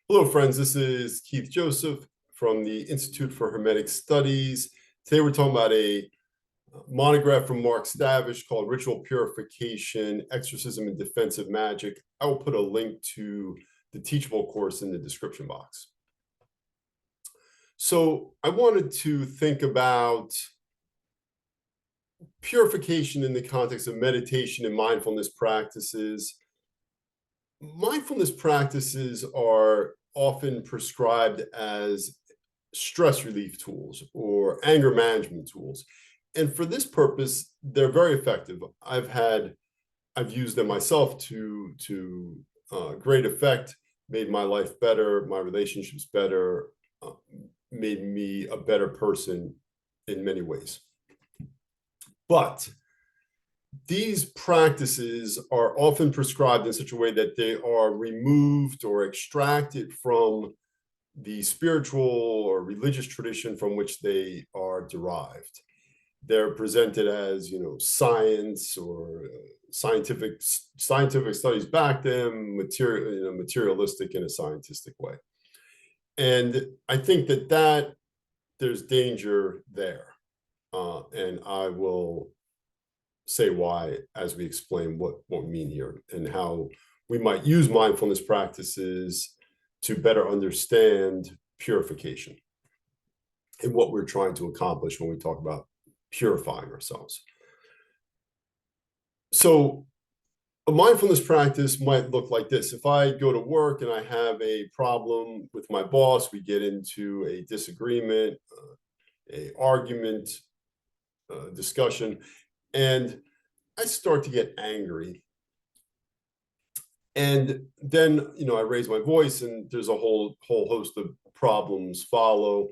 Hello, friends. This is Keith Joseph from the Institute for Hermetic Studies. Today, we're talking about a monograph from Mark Stavish called Ritual Purification, Exorcism, and Defensive Magic. I will put a link to the Teachable course in the description box. So I wanted to think about purification in the context of meditation and mindfulness practices. Mindfulness practices are often prescribed as stress relief tools or anger management tools. And for this purpose, they're very effective. I've used them myself to great effect, made my life better, my relationships better, made me a better person in many ways. But these practices are often prescribed in such a way that they are removed or extracted from the spiritual or religious tradition from which they are derived. They're presented as, science or scientific studies back them, materialistic in a scientific way. And I think that there's danger there. And I will say why as we explain what we mean here and how we might use mindfulness practices to better understand purification and what we're trying to accomplish when we talk about purifying ourselves. So a mindfulness practice might look like this. If I go to work and I have a problem with my boss, we get into a disagreement, a argument, discussion, and I start to get angry. And then, I raise my voice, and there's a whole host of problems follow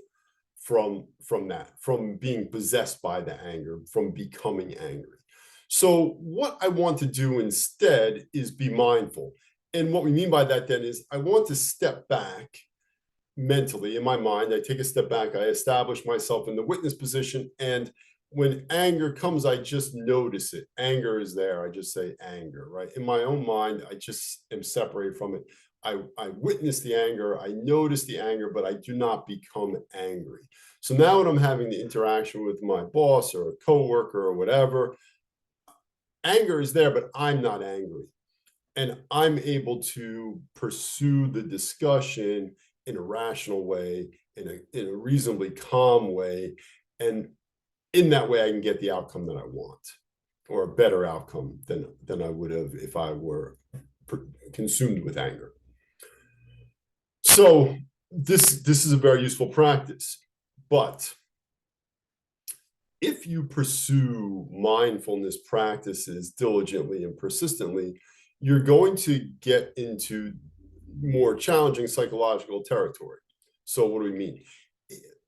from that, from being possessed by the anger, from becoming angry. So what I want to do instead is be mindful. And what we mean by that then is I want to step back mentally in my mind. I take a step back, I establish myself in the witness position, and when anger comes, I just notice it. Anger is there. I just say anger, right? In my own mind, I just am separated from it. I witness the anger, I notice the anger, but I do not become angry. So now when I'm having the interaction with my boss or a coworker or whatever, anger is there, but I'm not angry. And I'm able to pursue the discussion in a rational way, in a reasonably calm way. And in that way, I can get the outcome that I want, or a better outcome than I would have if I were consumed with anger. So this is a very useful practice. But if you pursue mindfulness practices diligently and persistently, you're going to get into more challenging psychological territory. So what do we mean?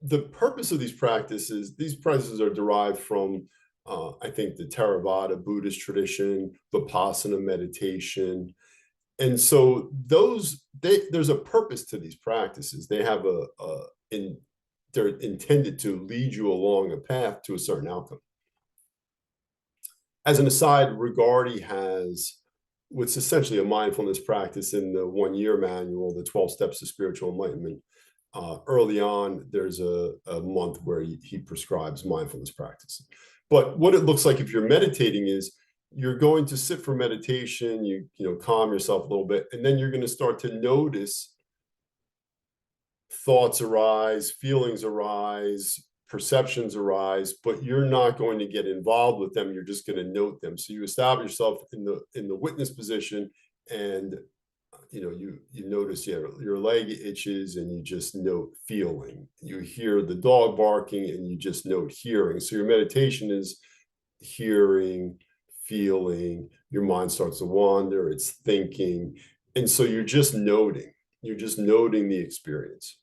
The purpose of these practices are derived from, I think, the Theravada Buddhist tradition, Vipassana meditation. And so there's a purpose to these practices. They have they're intended to lead you along a path to a certain outcome. As an aside, Rigardi has what's essentially a mindfulness practice in the 1-year manual, the 12 Steps to Spiritual Enlightenment. Early on, there's a month where he prescribes mindfulness practice. But what it looks like if you're meditating is you're going to sit for meditation, you calm yourself a little bit, and then you're going to start to notice thoughts arise, feelings arise, perceptions arise, but you're not going to get involved with them. You're just going to note them. So you establish yourself in the witness position, and you notice your leg itches, and you just note feeling. You hear the dog barking, and you just note hearing. So your meditation is hearing, feeling. Your mind starts to wander, it's thinking, and so you're just noting the experience.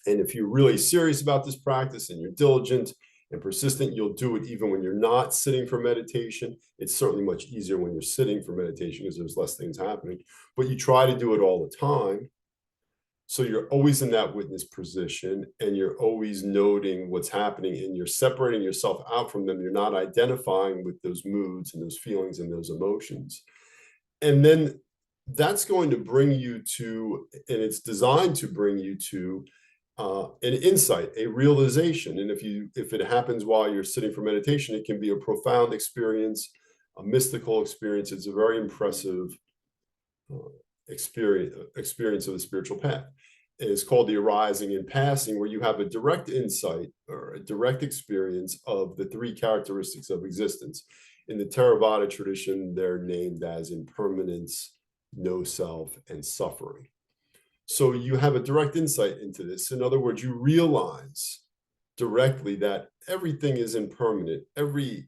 And if you're really serious about this practice and you're diligent and persistent, you'll do it even when you're not sitting for meditation. It's certainly much easier when you're sitting for meditation because there's less things happening, but you try to do it all the time. So you're always in that witness position, and you're always noting what's happening, and you're separating yourself out from them. You're not identifying with those moods and those feelings and those emotions. And then that's going to bring you to, and it's designed to bring you to an insight, a realization. And if it happens while you're sitting for meditation, it can be a profound experience, a mystical experience. It's a very impressive uh, experience of the spiritual path. And it's called the arising and passing, where you have a direct insight or a direct experience of the three characteristics of existence. In the Theravada tradition, they're named as impermanence, no self, and suffering. So you have a direct insight into this. In other words, you realize directly that everything is impermanent. Every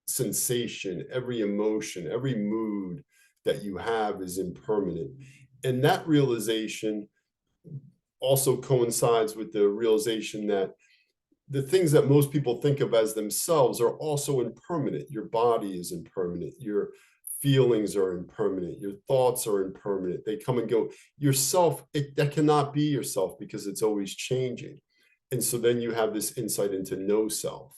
sensation, every emotion, every mood that you have is impermanent. And that realization also coincides with the realization that the things that most people think of as themselves are also impermanent. Your body is impermanent. Your feelings are impermanent. Your thoughts are impermanent. They come and go. Yourself, that cannot be yourself because it's always changing. And so then you have this insight into no self.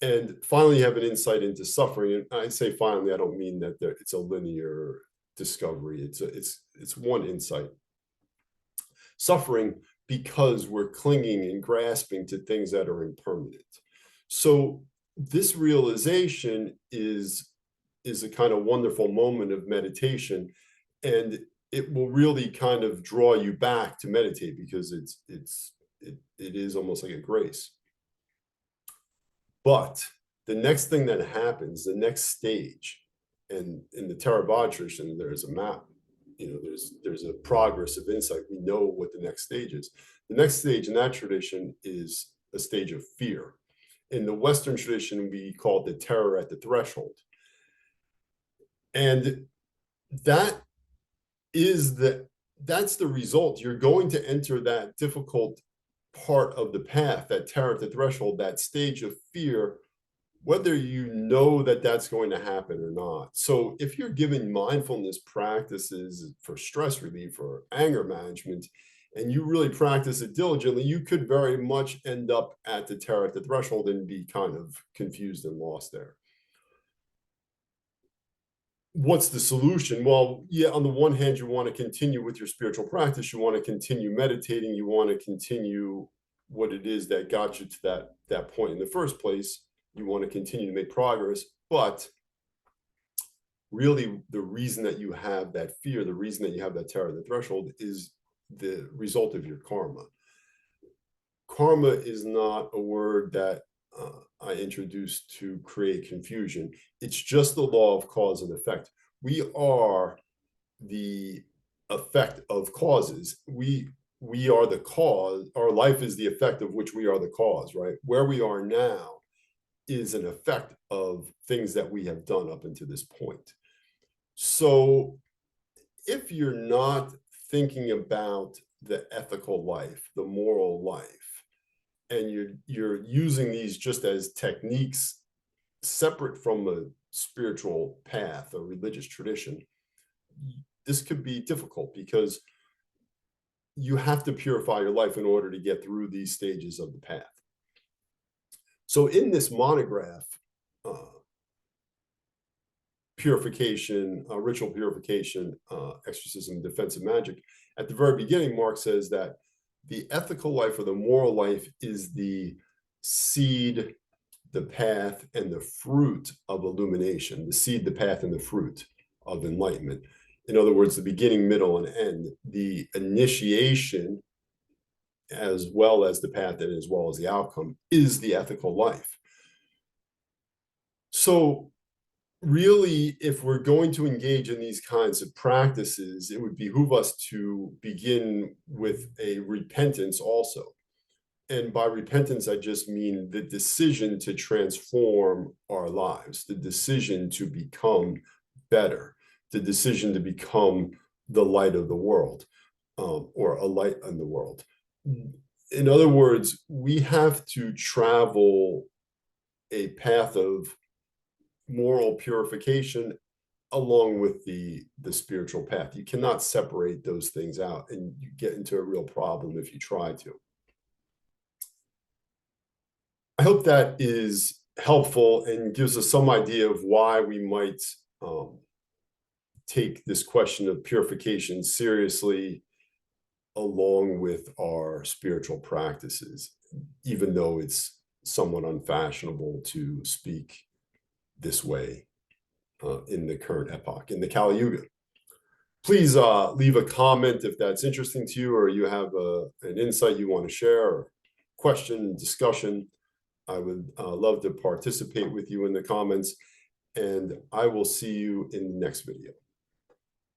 And finally, you have an insight into suffering. And I say finally, I don't mean that it's a linear discovery. It's one insight. Suffering because we're clinging and grasping to things that are impermanent. So this realization is a kind of wonderful moment of meditation, and it will really kind of draw you back to meditate because it is almost like a grace. But the next thing that happens, the next stage, and in the Theravada tradition, there's a map. There's a progress of insight. We know what the next stage is. The next stage in that tradition is a stage of fear. In the Western tradition, we call it the terror at the threshold. And that is that's the result. You're going to enter that difficult part of the path, that terror at the threshold, that stage of fear, whether you know that that's going to happen or not. So if you're given mindfulness practices for stress relief or anger management, and you really practice it diligently, you could very much end up at the terror at the threshold and be kind of confused and lost there. What's the solution? Well, yeah, on the one hand, you want to continue with your spiritual practice. You want to continue meditating. You want to continue what it is that got you to that point in the first place. You want to continue to make progress. But really, the reason that you have that fear, the reason that you have that terror at the threshold is the result of your karma. Karma is not a word that I introduced to create confusion. It's just the law of cause and effect. We are the effect of causes. We are the cause. Our life is the effect of which we are the cause, right? Where we are now is an effect of things that we have done up until this point. So if you're not thinking about the ethical life, the moral life, and you're using these just as techniques separate from a spiritual path or religious tradition, this could be difficult because you have to purify your life in order to get through these stages of the path. So in this monograph, purification, ritual purification, exorcism, defensive magic, at the very beginning, Mark says that the ethical life or the moral life is the seed, the path, and the fruit of illumination. The seed, the path, and the fruit of enlightenment. In other words, the beginning, middle, and end. The initiation, as well as the path and as well as the outcome, is the ethical life. So really, if we're going to engage in these kinds of practices, it would behoove us to begin with a repentance also. And by repentance, I just mean the decision to transform our lives, the decision to become better, the decision to become the light of the world, or a light in the world. In other words, we have to travel a path of moral purification along with the spiritual path. You cannot separate those things out, and you get into a real problem if you try to. I hope that is helpful and gives us some idea of why we might take this question of purification seriously along with our spiritual practices, even though it's somewhat unfashionable to speak this way in the current epoch, in the Kali Yuga. Please leave a comment if that's interesting to you, or you have an insight you want to share, or question, discussion. I would love to participate with you in the comments, and I will see you in the next video.